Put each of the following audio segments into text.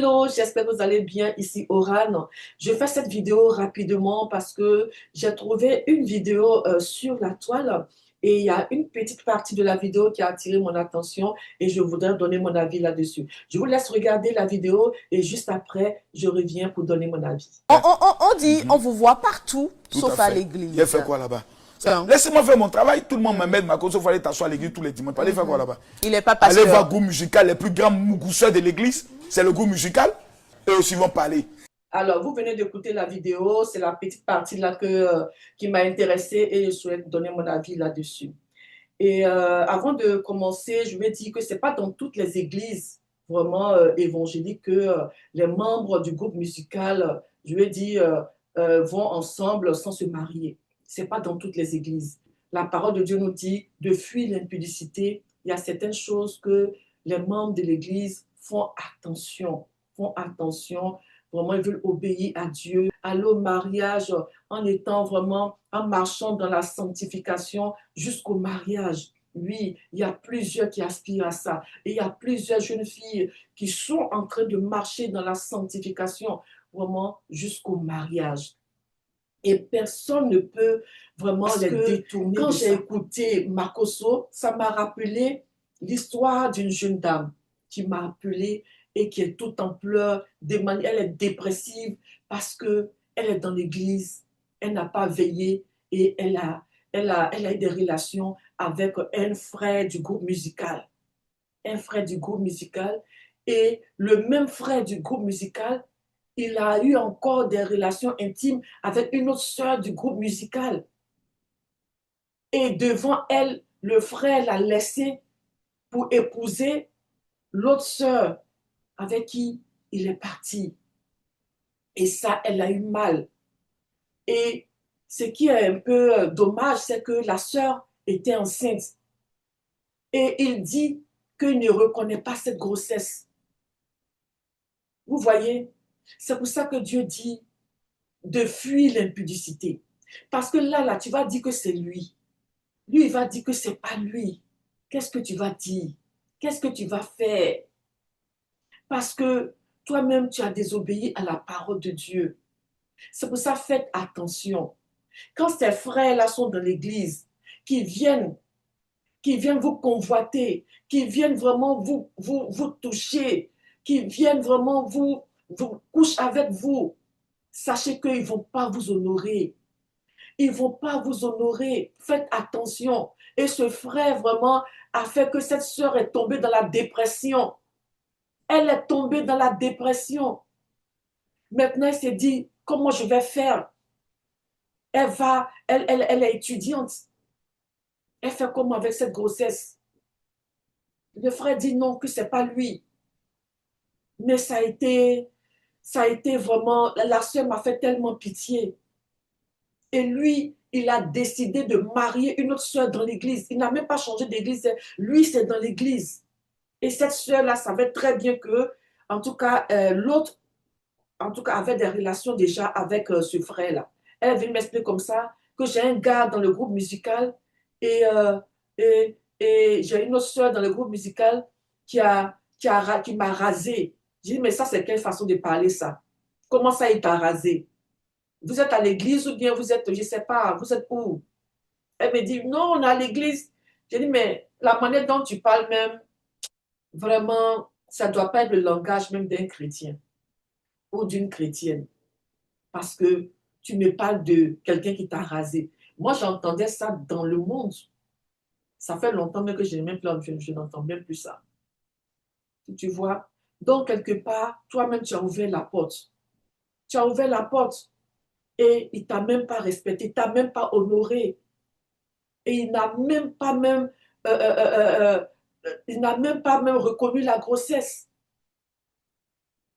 Hello, j'espère que vous allez bien ici Oran. Je fais cette vidéo rapidement parce que j'ai trouvé une vidéo sur la toile et il y a une petite partie de la vidéo qui a attiré mon attention et je voudrais donner mon avis là-dessus. Je vous laisse regarder la vidéo et juste après, je reviens pour donner mon avis. On dit, on vous voit partout, Tout sauf à à fait. l'église. Il a fait quoi là-bas? Laissez-moi faire mon travail. Tout le monde me met ma cause. Il faut aller t'asseoir à l'église tous les dimanches. Allez faire quoi là-bas? Il n'est pas Allez pasteur. voir goût musical. Les plus grands mougousseurs de l'église, c'est le goût musical. Eux aussi vont parler. Alors, vous venez d'écouter la vidéo, c'est la petite partie là qui m'a intéressée et je souhaite donner mon avis là-dessus. Et avant de commencer, je vais dire que ce n'est pas dans toutes les églises vraiment évangéliques que les membres du groupe musical, je vais dire, vont ensemble sans se marier. Ce n'est pas dans toutes les églises. La parole de Dieu nous dit de fuir l'impudicité. Il y a certaines choses que les membres de l'église font attention, vraiment ils veulent obéir à Dieu, aller au mariage en étant vraiment, en marchant dans la sanctification jusqu'au mariage. Oui, il y a plusieurs qui aspirent à ça. Et il y a plusieurs jeunes filles qui sont en train de marcher dans la sanctification vraiment jusqu'au mariage. Et personne ne peut vraiment les détourner. Quand j'ai écouté Makoso, ça m'a rappelé l'histoire d'une jeune dame qui m'a appelée et qui est toute en pleurs. Elle est dépressive parce qu'elle est dans l'église, elle n'a pas veillé et elle a eu des relations avec un frère du groupe musical. Un frère du groupe musical. Et le même frère du groupe musical, il a eu encore des relations intimes avec une autre sœur du groupe musical. Et devant elle, le frère l'a laissé pour épouser l'autre sœur avec qui il est parti. Et ça, elle a eu mal. Et ce qui est un peu dommage, c'est que la sœur était enceinte. Et il dit qu'il ne reconnaît pas cette grossesse. Vous voyez, c'est pour ça que Dieu dit de fuir l'impudicité. Parce que là, tu vas dire que c'est lui. Lui, il va dire que c'est pas lui. Qu'est-ce que tu vas dire? Qu'est-ce que tu vas faire? Parce que toi-même, tu as désobéi à la parole de Dieu. C'est pour ça, faites attention. Quand ces frères-là sont dans l'église, qui viennent vous convoiter, qui viennent vraiment vous toucher, qui viennent vraiment vous coucher avec vous, sachez qu'ils ne vont pas vous honorer. Ils ne vont pas vous honorer. Faites attention. Et ce frère vraiment a fait que cette sœur est tombée dans la dépression. Elle est tombée dans la dépression. Maintenant, elle s'est dit, comment je vais faire? Elle est étudiante. Elle fait comment avec cette grossesse? Le frère dit non, que ce n'est pas lui. Mais ça a été vraiment, la sœur m'a fait tellement pitié. Et lui, il a décidé de marier une autre sœur dans l'église. Il n'a même pas changé d'église. Lui, c'est dans l'église. Et cette sœur-là savait très bien que, en tout cas, l'autre, en tout cas, avait des relations déjà avec ce frère-là. Elle vient m'expliquer comme ça que j'ai un gars dans le groupe musical et, et j'ai une autre sœur dans le groupe musical qui m'a rasé. J'ai dit, mais ça, c'est quelle façon de parler ça? Comment ça, il t'a rasé? Vous êtes à l'église ou bien vous êtes, je ne sais pas, vous êtes où? Elle me dit, non, on est à l'église. J'ai dit, mais la manière dont tu parles même, vraiment, ça ne doit pas être le langage même d'un chrétien ou d'une chrétienne. Parce que tu me parles de quelqu'un qui t'a rasé. Moi, j'entendais ça dans le monde. Ça fait longtemps même que je n'entends même plus ça. Tu vois? Donc, quelque part, toi-même, tu as ouvert la porte. Tu as ouvert la porte. Et il ne t'a même pas respecté, il ne t'a même pas honoré. Et il n'a même pas même, il n'a même pas même reconnu la grossesse.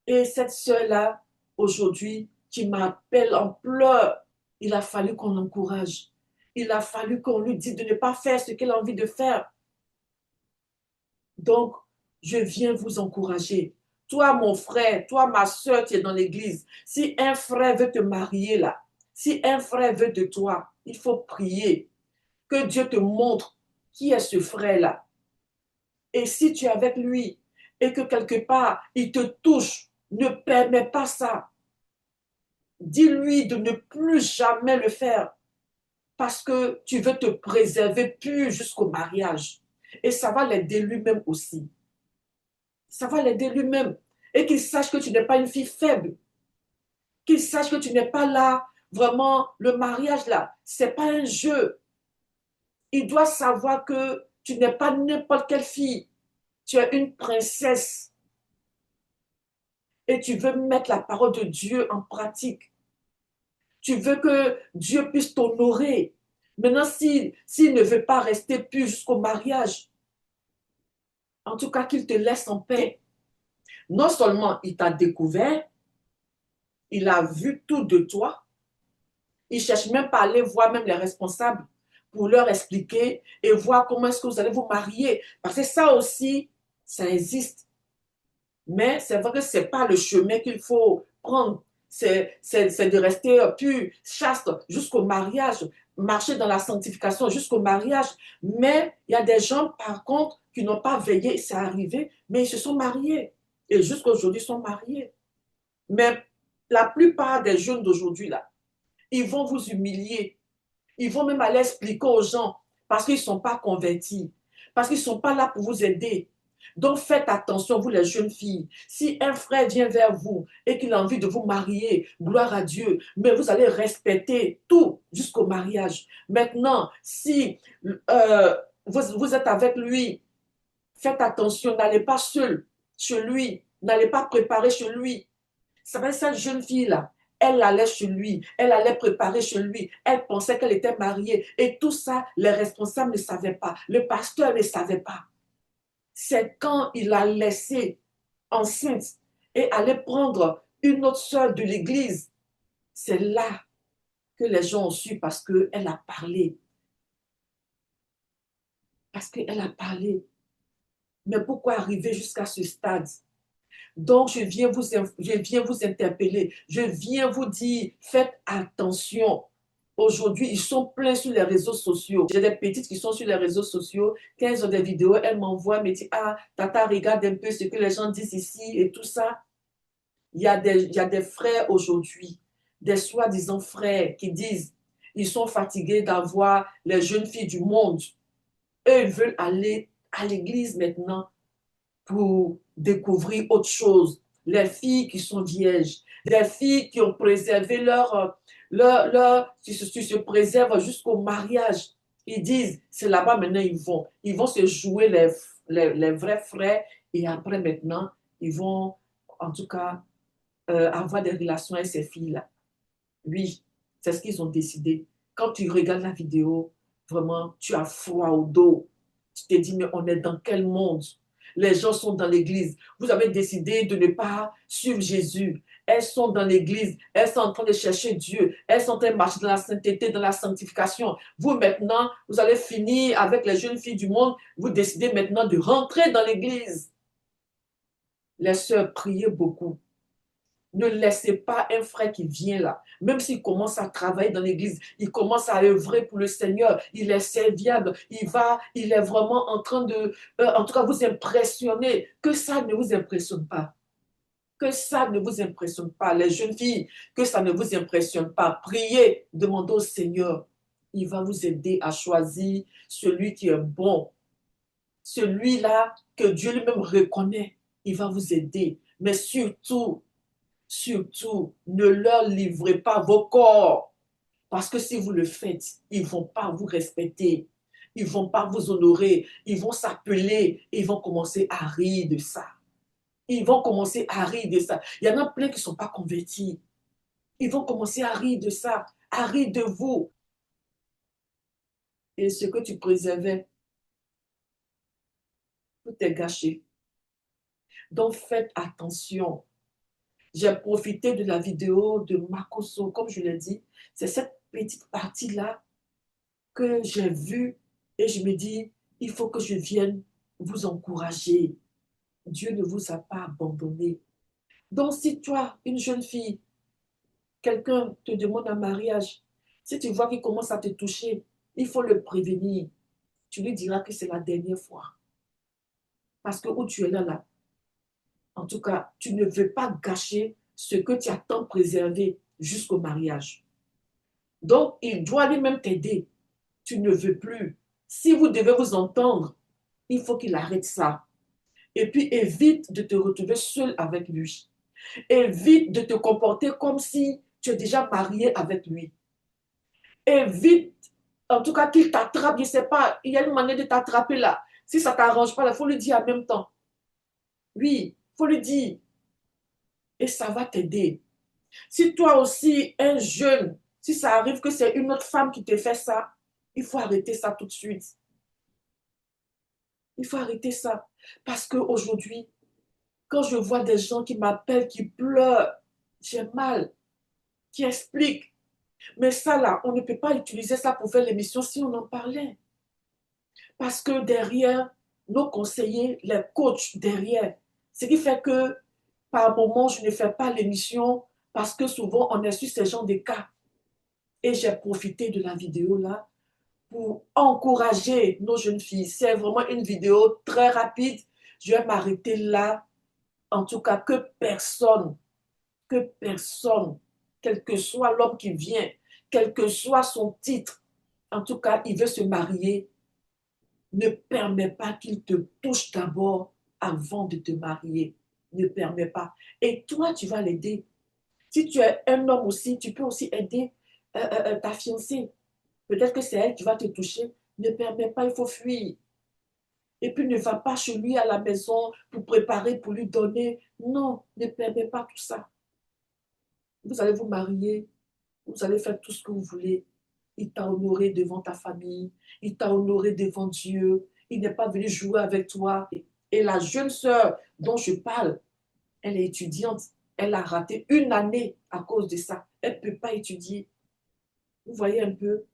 Et cette sœur-là, aujourd'hui, qui m'appelle en pleurs, il a fallu qu'on l'encourage. Il a fallu qu'on lui dise de ne pas faire ce qu'elle a envie de faire. Donc, je viens vous encourager. Toi, mon frère, toi, ma soeur qui est dans l'église, si un frère veut te marier là, si un frère veut de toi, il faut prier que Dieu te montre qui est ce frère-là. Et si tu es avec lui et que quelque part, il te touche, Ne permets pas ça. Dis-lui de ne plus jamais le faire parce que tu veux te préserver pur jusqu'au mariage. Et ça va l'aider lui-même aussi. Ça va l'aider lui-même. Et qu'il sache que tu n'es pas une fille faible. Qu'il sache que tu n'es pas là, vraiment, le mariage là, c'est pas un jeu. Il doit savoir que tu n'es pas n'importe quelle fille. Tu es une princesse. Et tu veux mettre la parole de Dieu en pratique. Tu veux que Dieu puisse t'honorer. Maintenant, s'il ne veut pas rester pur jusqu'au mariage, en tout cas qu'il te laisse en paix. Non seulement il t'a découvert, il a vu tout de toi, il ne cherche même pas à aller voir même les responsables pour leur expliquer et voir comment est-ce que vous allez vous marier. Parce que ça aussi, ça existe. Mais c'est vrai que ce n'est pas le chemin qu'il faut prendre. C'est de rester pur, chaste jusqu'au mariage, marcher dans la sanctification jusqu'au mariage. Mais il y a des gens, par contre, qui n'ont pas veillé, c'est arrivé, mais ils se sont mariés. Et jusqu'à aujourd'hui, ils sont mariés. Mais la plupart des jeunes d'aujourd'hui, là, ils vont vous humilier. Ils vont même aller expliquer aux gens parce qu'ils ne sont pas convertis, parce qu'ils ne sont pas là pour vous aider. Donc faites attention, vous les jeunes filles. Si un frère vient vers vous et qu'il a envie de vous marier, gloire à Dieu, mais vous allez respecter tout jusqu'au mariage. Maintenant, si vous êtes avec lui, faites attention, n'allez pas seul chez lui, n'allez pas préparer chez lui. Ça va être cette jeune fille-là. Elle allait chez lui, elle allait préparer chez lui, elle pensait qu'elle était mariée. Et tout ça, les responsables ne savaient pas, le pasteur ne savait pas. C'est quand il a laissé enceinte et allait prendre une autre sœur de l'église, c'est là que les gens ont su parce qu'elle a parlé. Parce qu'elle a parlé. Mais pourquoi arriver jusqu'à ce stade? Donc, je viens vous interpeller. Je viens vous dire, faites attention. Aujourd'hui, ils sont pleins sur les réseaux sociaux. J'ai des petites qui sont sur les réseaux sociaux. Quand elles ont des vidéos, elles m'envoient, me disent, ah, tata, regarde un peu ce que les gens disent ici et tout ça. Il y a des frères aujourd'hui, des soi-disant frères qui disent, ils sont fatigués d'avoir les jeunes filles du monde. Eux, ils veulent aller à l'église maintenant pour découvrir autre chose. Les filles qui sont vierges, les filles qui ont préservé qui se préservent jusqu'au mariage. Ils disent, c'est là-bas maintenant ils vont se jouer les vrais frères et après maintenant, ils vont en tout cas avoir des relations avec ces filles-là. Oui, c'est ce qu'ils ont décidé. Quand tu regardes la vidéo, vraiment, tu as froid au dos. Tu te dis, mais on est dans quel monde? Les gens sont dans l'église. Vous avez décidé de ne pas suivre Jésus. Elles sont dans l'église. Elles sont en train de chercher Dieu. Elles sont en train de marcher dans la sainteté, dans la sanctification. Vous, maintenant, vous allez finir avec les jeunes filles du monde. Vous décidez maintenant de rentrer dans l'église. Les sœurs, priez beaucoup. Ne laissez pas un frère qui vient là, même s'il commence à travailler dans l'église, il commence à œuvrer pour le Seigneur, il est serviable, il est vraiment en train de, en tout cas, vous impressionner, que ça ne vous impressionne pas. Que ça ne vous impressionne pas, les jeunes filles, que ça ne vous impressionne pas. Priez, demandez au Seigneur. Il va vous aider à choisir celui qui est bon, celui-là que Dieu lui-même reconnaît. Il va vous aider. Mais surtout, ne leur livrez pas vos corps. Parce que si vous le faites, ils ne vont pas vous respecter. Ils ne vont pas vous honorer. Ils vont s'appeler. Ils vont commencer à rire de ça. Ils vont commencer à rire de ça. Il y en a plein qui ne sont pas convertis. Ils vont commencer à rire de ça, à rire de vous. Et ce que tu préservais, tout est gâché. Donc faites attention. J'ai profité de la vidéo de Makoso, comme je l'ai dit. C'est cette petite partie-là que j'ai vue et je me dis, il faut que je vienne vous encourager. Dieu ne vous a pas abandonné. Donc, si toi, une jeune fille, quelqu'un te demande un mariage, si tu vois qu'il commence à te toucher, il faut le prévenir. Tu lui diras que c'est la dernière fois. Parce que où tu es là, En tout cas, tu ne veux pas gâcher ce que tu as tant préservé jusqu'au mariage. Donc, il doit lui-même t'aider. Tu ne veux plus. Si vous devez vous entendre, il faut qu'il arrête ça. Et puis, évite de te retrouver seul avec lui. Évite de te comporter comme si tu es déjà marié avec lui. Évite, en tout cas, qu'il t'attrape. Je ne sais pas, il y a une manière de t'attraper là. Si ça ne t'arrange pas, il faut le dire en même temps. Oui, il faut le dire. Et ça va t'aider. Si toi aussi, un jeune, si ça arrive que c'est une autre femme qui te fait ça, il faut arrêter ça tout de suite. Il faut arrêter ça. Parce qu'aujourd'hui, quand je vois des gens qui m'appellent, qui pleurent, j'ai mal, qui expliquent. Mais ça là, on ne peut pas utiliser ça pour faire l'émission si on en parlait. Parce que derrière, nos conseillers, les coachs derrière, ce qui fait que par moment, je ne fais pas l'émission parce que souvent, on est sur ces genres de cas. Et j'ai profité de la vidéo là pour encourager nos jeunes filles. C'est vraiment une vidéo très rapide. Je vais m'arrêter là. En tout cas, que personne, quel que soit l'homme qui vient, quel que soit son titre, en tout cas, il veut se marier, ne permets pas qu'il te touche d'abord avant de te marier. Ne permets pas. Et toi, tu vas l'aider. Si tu es un homme aussi, tu peux aussi aider ta fiancée. Peut-être que c'est elle qui va te toucher. Ne permets pas, il faut fuir. Et puis ne va pas chez lui à la maison pour préparer, pour lui donner. Non, ne permets pas tout ça. Vous allez vous marier, vous allez faire tout ce que vous voulez. Il t'a honoré devant ta famille, il t'a honoré devant Dieu. Il n'est pas venu jouer avec toi. Et la jeune sœur dont je parle, elle est étudiante. Elle a raté une année à cause de ça. Elle ne peut pas étudier. Vous voyez un peu?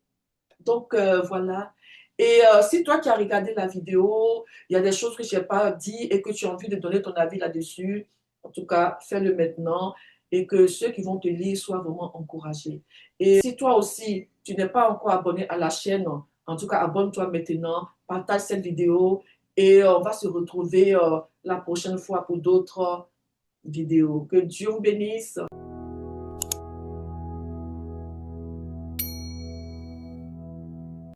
Donc, voilà. Et si toi, qui as regardé la vidéo, il y a des choses que je n'ai pas dit et que tu as envie de donner ton avis là-dessus, en tout cas, fais-le maintenant et que ceux qui vont te lire soient vraiment encouragés. Et si toi aussi, tu n'es pas encore abonné à la chaîne, en tout cas, abonne-toi maintenant, partage cette vidéo et on va se retrouver la prochaine fois pour d'autres vidéos. Que Dieu vous bénisse.